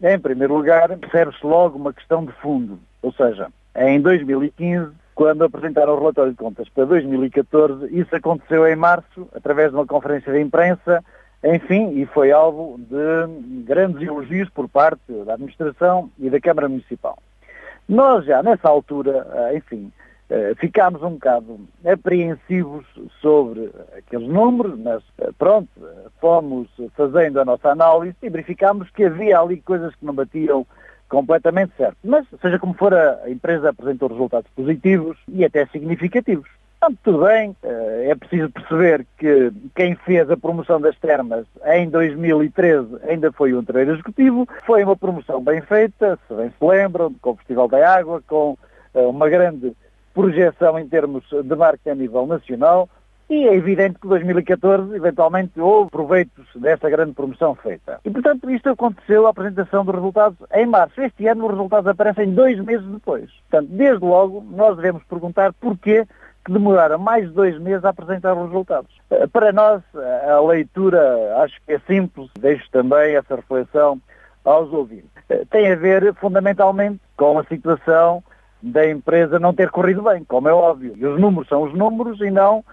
Em primeiro lugar, percebe-se logo uma questão de fundo, ou seja, em 2015, quando apresentaram o relatório de contas para 2014, isso aconteceu em março, através de uma conferência de imprensa, enfim, e foi alvo de grandes elogios por parte da administração e da Câmara Municipal. Nós já nessa altura, ficámos um bocado apreensivos sobre aqueles números, mas pronto, fomos fazendo a nossa análise e verificámos que havia ali coisas que não batiam completamente certo. Mas, seja como for, a empresa apresentou resultados positivos e até significativos. Portanto, tudo bem, é preciso perceber que quem fez a promoção das termas em 2013 ainda foi o anterior executivo, foi uma promoção bem feita, se bem se lembram, com o Festival da Água, com uma grande projeção em termos de marketing a nível nacional, e é evidente que 2014, eventualmente, houve proveitos dessa grande promoção feita. E, portanto, isto aconteceu, a apresentação dos resultados, em março. Este ano os resultados aparecem 2 meses depois. Portanto, desde logo, nós devemos perguntar porquê que demoraram mais de 2 meses a apresentar os resultados. Para nós, a leitura, acho que é simples, deixo também essa reflexão aos ouvintes. Tem a ver, fundamentalmente, com a situação da empresa não ter corrido bem, como é óbvio. E os números são os números e não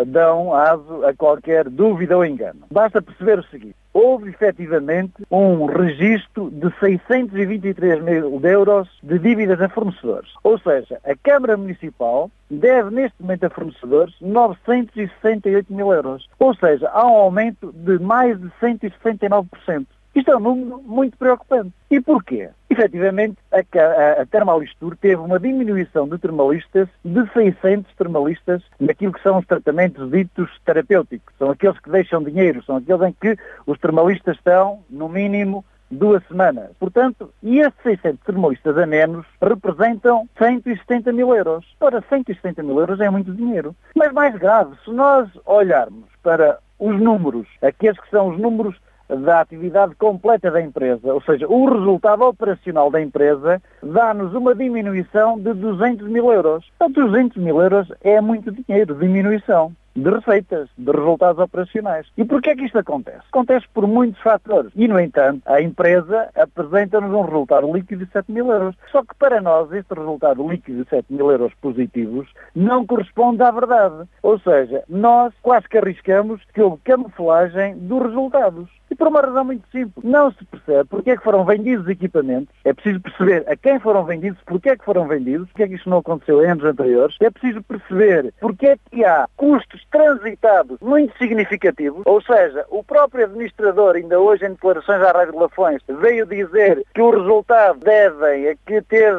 dão aso a qualquer dúvida ou engano. Basta perceber o seguinte: houve efetivamente um registro de 623 mil euros de dívidas a fornecedores. Ou seja, a Câmara Municipal deve neste momento a fornecedores 968 mil euros. Ou seja, há um aumento de mais de 169%. Isto é um número muito preocupante. E porquê? Efetivamente, a Termalistur teve uma diminuição de termalistas de 600 termalistas naquilo que são os tratamentos ditos terapêuticos. São aqueles que deixam dinheiro, são aqueles em que os termalistas estão, no mínimo, 2 semanas. Portanto, e esses 600 termalistas a menos representam 170 mil euros. Ora, 170 mil euros é muito dinheiro. Mas mais grave, se nós olharmos para os números, aqueles que são os números da atividade completa da empresa, ou seja, o resultado operacional da empresa dá-nos uma diminuição de 200 mil euros. Portanto, 200 mil euros é muito dinheiro, diminuição de receitas, de resultados operacionais. E porquê é que isto acontece? Acontece por muitos fatores. E, no entanto, a empresa apresenta-nos um resultado líquido de 7 mil euros. Só que para nós, este resultado líquido de 7 mil euros positivos não corresponde à verdade. Ou seja, nós quase que arriscamos que houve camuflagem dos resultados. E por uma razão muito simples. Não se percebe porque é que foram vendidos equipamentos. É preciso perceber a quem foram vendidos, porque é que foram vendidos, porque é que isto não aconteceu em anos anteriores. É preciso perceber porque é que há custos transitados muito significativos. Ou seja, o próprio administrador, ainda hoje em declarações à Rádio de Lafões, veio dizer que o resultado devem a que teve,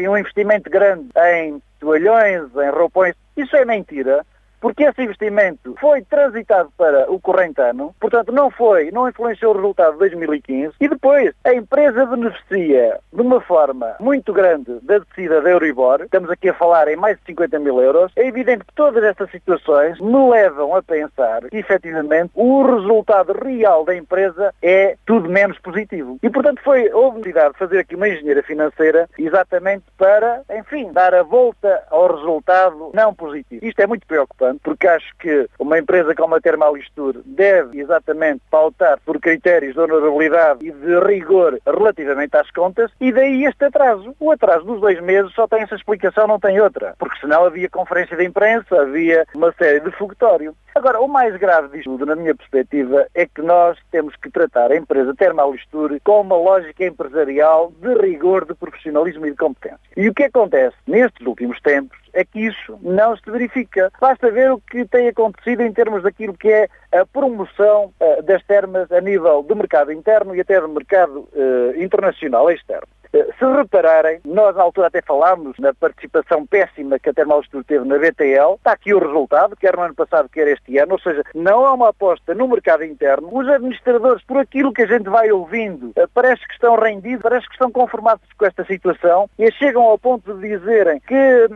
um investimento grande em toalhões, em roupões. Isso é mentira. Porque esse investimento foi transitado para o corrente ano, portanto não influenciou o resultado de 2015, e depois a empresa beneficia de uma forma muito grande da descida da Euribor, estamos aqui a falar em mais de 50 mil euros. É evidente que todas estas situações me levam a pensar que, efetivamente, o resultado real da empresa é tudo menos positivo. E, portanto, houve necessidade de fazer aqui uma engenharia financeira exatamente para, dar a volta ao resultado não positivo. Isto é muito preocupante, porque acho que uma empresa como a Termalistur deve exatamente pautar por critérios de honorabilidade e de rigor relativamente às contas, e daí este atraso. O atraso dos 2 meses só tem essa explicação, não tem outra, porque senão havia conferência de imprensa, havia uma série de foguetório. Agora, o mais grave disto tudo, na minha perspectiva, é que nós temos que tratar a empresa Termalistur com uma lógica empresarial de rigor, de profissionalismo e de competência. E o que acontece nestes últimos tempos é que isso não se verifica. Basta ver o que tem acontecido em termos daquilo que é a promoção das termas a nível do mercado interno e até do mercado internacional externo. Se repararem, nós na altura até falámos na participação péssima que a Termalistur teve na BTL. Está aqui o resultado, quer no ano passado, quer este ano. Ou seja, não há uma aposta no mercado interno. Os administradores, por aquilo que a gente vai ouvindo, parece que estão rendidos, parece que estão conformados com esta situação e chegam ao ponto de dizerem que,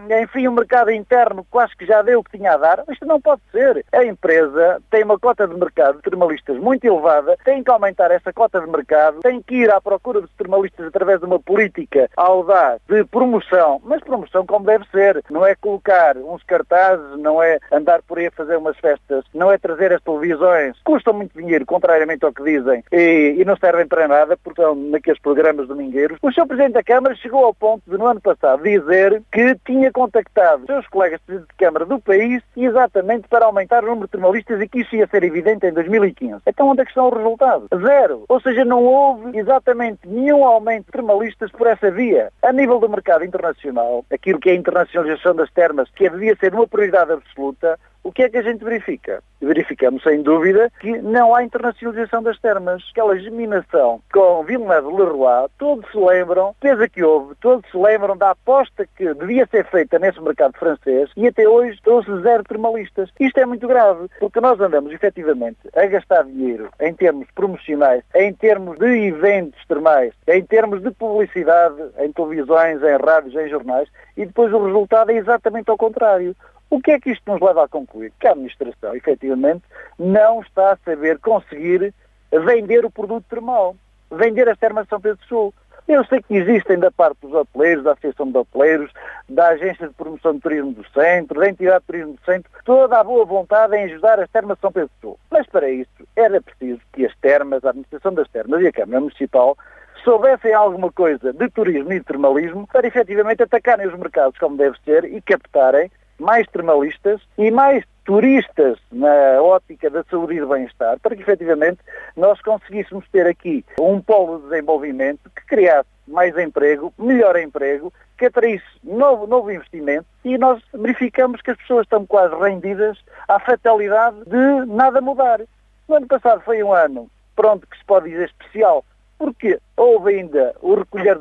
o mercado interno quase que já deu o que tinha a dar. Isto não pode ser. A empresa tem uma cota de mercado de termalistas muito elevada, tem que aumentar essa cota de mercado, tem que ir à procura dos termalistas através de uma política audaz de promoção, mas promoção como deve ser. Não é colocar uns cartazes, não é andar por aí a fazer umas festas, não é trazer as televisões, custam muito dinheiro, contrariamente ao que dizem, e não servem para nada, porque são naqueles programas domingueiros. O Sr. Presidente da Câmara chegou ao ponto de, no ano passado, dizer que tinha contactado os seus colegas de Câmara do país exatamente para aumentar o número de termalistas e que isso ia ser evidente em 2015. Então onde é que estão os resultados? Zero. Ou seja, não houve exatamente nenhum aumento de termalistas por essa via. A nível do mercado internacional, aquilo que é a internacionalização das termas, que devia ser uma prioridade absoluta, o que é que a gente verifica? Verificamos, sem dúvida, que não há internacionalização das termas. Aquela geminação com Villeneuve-Leroy, todos se lembram, pesa que houve, todos se lembram da aposta que devia ser feita nesse mercado francês e até hoje trouxe zero termalistas. Isto é muito grave, porque nós andamos, efetivamente, a gastar dinheiro em termos promocionais, em termos de eventos termais, em termos de publicidade, em televisões, em rádios, em jornais, e depois o resultado é exatamente ao contrário. O que é que isto nos leva a concluir? Que a administração, efetivamente, não está a saber conseguir vender o produto termal, vender as termas de São Pedro do Sul. Eu sei que existem da parte dos hoteleiros, da Associação de Hoteleiros, da Agência de Promoção de Turismo do Centro, da Entidade de Turismo do Centro, toda a boa vontade em ajudar as termas de São Pedro do Sul. Mas para isso era preciso que as termas, a administração das termas e a Câmara Municipal soubessem alguma coisa de turismo e de termalismo para efetivamente atacarem os mercados como deve ser e captarem mais termalistas e mais turistas na ótica da saúde e do bem-estar, para que efetivamente nós conseguíssemos ter aqui um polo de desenvolvimento que criasse mais emprego, melhor emprego, que atraísse novo investimento, e nós verificamos que as pessoas estão quase rendidas à fatalidade de nada mudar. No ano passado foi um ano, pronto, que se pode dizer especial, porque houve ainda o recolher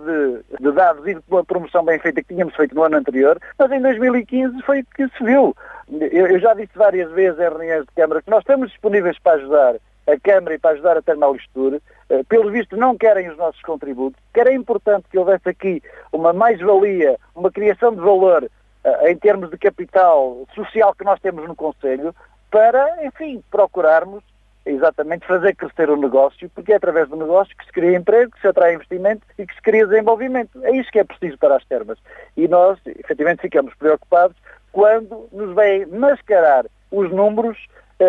de dados e de uma promoção bem feita que tínhamos feito no ano anterior, mas em 2015 foi o que se viu. Eu já disse várias vezes em reuniões de Câmara que nós estamos disponíveis para ajudar a Câmara e para ajudar a Termalistur. Pelo visto não querem os nossos contributos, que era importante que houvesse aqui uma mais-valia, uma criação de valor em termos de capital social que nós temos no Conselho, para, enfim, procurarmos exatamente fazer crescer o negócio, porque é através do negócio que se cria emprego, que se atrai investimento e que se cria desenvolvimento. É isso que é preciso para as termas. E nós, efetivamente, ficamos preocupados quando nos vem mascarar os números,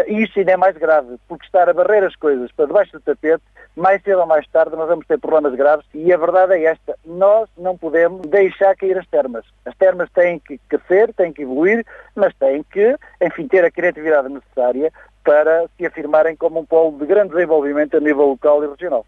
e isso ainda é mais grave, porque estar a barrer as coisas para debaixo do tapete, mais cedo ou mais tarde nós vamos ter problemas graves, e a verdade é esta: nós não podemos deixar cair as termas. As termas têm que crescer, têm que evoluir, mas têm que, enfim, ter a criatividade necessária para se afirmarem como um polo de grande desenvolvimento a nível local e regional.